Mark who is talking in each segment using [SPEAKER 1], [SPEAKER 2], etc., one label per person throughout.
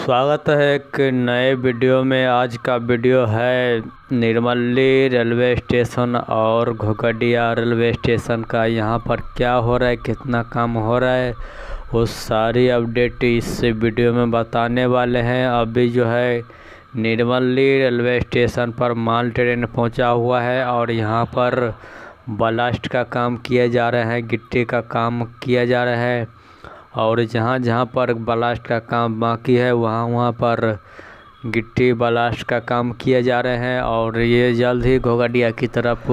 [SPEAKER 1] स्वागत है एक नए वीडियो में। आज का वीडियो है निर्मली रेलवे स्टेशन और घोघडिया रेलवे स्टेशन का। यहाँ पर क्या हो रहा है, कितना काम हो रहा है, वो सारी अपडेट इस वीडियो में बताने वाले हैं। अभी जो है निर्मली रेलवे स्टेशन पर माल ट्रेन पहुँचा हुआ है और यहाँ पर ब्लास्ट का काम किया जा रहा है, गिट्टी का काम किया जा रहा है और जहाँ जहाँ पर ब्लास्ट का काम बाकी है वहाँ पर गिट्टी ब्लास्ट का काम किया जा रहे हैं और ये जल्द ही घोघडिया की तरफ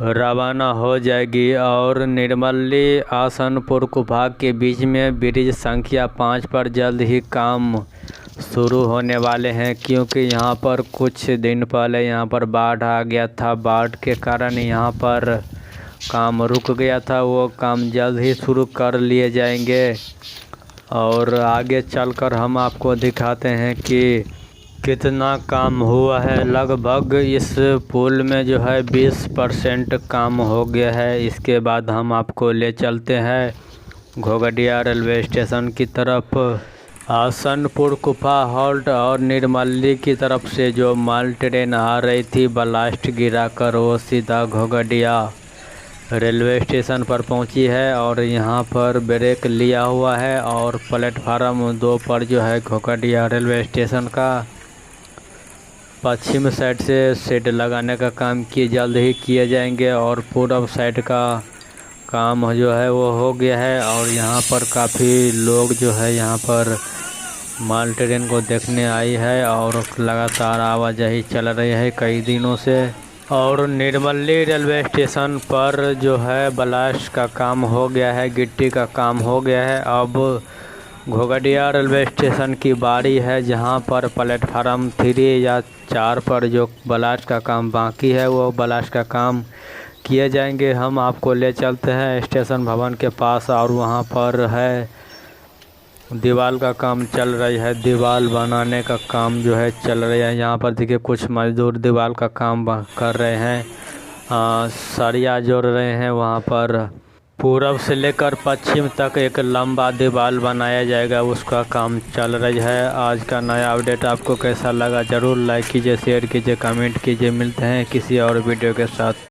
[SPEAKER 1] रवाना हो जाएगी। और निर्मली आसनपुर कुपहा के बीच में ब्रिज संख्या 5 पर जल्द ही काम शुरू होने वाले हैं, क्योंकि यहाँ पर कुछ दिन पहले यहाँ पर बाढ़ आ गया था। बाढ़ के कारण यहाँ पर काम रुक गया था, वो काम जल्द ही शुरू कर लिए जाएंगे और आगे चलकर हम आपको दिखाते हैं कि कितना काम हुआ है। लगभग इस पुल में जो है 20% काम हो गया है। इसके बाद हम आपको ले चलते हैं घोघडिया रेलवे स्टेशन की तरफ। आसनपुर कुपहा हॉल्ट और निर्मली की तरफ से जो माल ट्रेन आ रही थी ब्लास्ट गिरा कर वो सीधा घोघडिया रेलवे स्टेशन पर पहुंची है और यहाँ पर ब्रेक लिया हुआ है और प्लेटफार्म 2 पर जो है घोघडिया रेलवे स्टेशन का पश्चिम साइड से शेड लगाने का काम जल्द ही किए जाएंगे और पूर्व साइड का काम जो है वो हो गया है। और यहाँ पर काफ़ी लोग जो है यहाँ पर माल ट्रेन को देखने आई है और लगातार आवाजाही चल रही है कई दिनों से। और निर्मली रेलवे स्टेशन पर जो है ब्लास्ट का काम हो गया है, गिट्टी का काम हो गया है। अब घोघडिया रेलवे स्टेशन की बारी है, जहां पर प्लेटफार्म 3 या 4 पर जो ब्लास्ट का काम बाकी है वो ब्लास्ट का काम किए जाएंगे। हम आपको ले चलते हैं स्टेशन भवन के पास और वहां पर है दीवार का काम चल रही है, दीवार बनाने का काम जो है चल रही है। यहाँ पर देखिए कुछ मजदूर दीवार का काम कर रहे हैं, सरिया जोड़ रहे हैं। वहाँ पर पूरब से लेकर पश्चिम तक एक लंबा दीवार बनाया जाएगा, उसका काम चल रही है। आज का नया अपडेट आपको कैसा लगा ज़रूर लाइक कीजिए, शेयर कीजिए, कमेंट कीजिए। मिलते हैं किसी और वीडियो के साथ।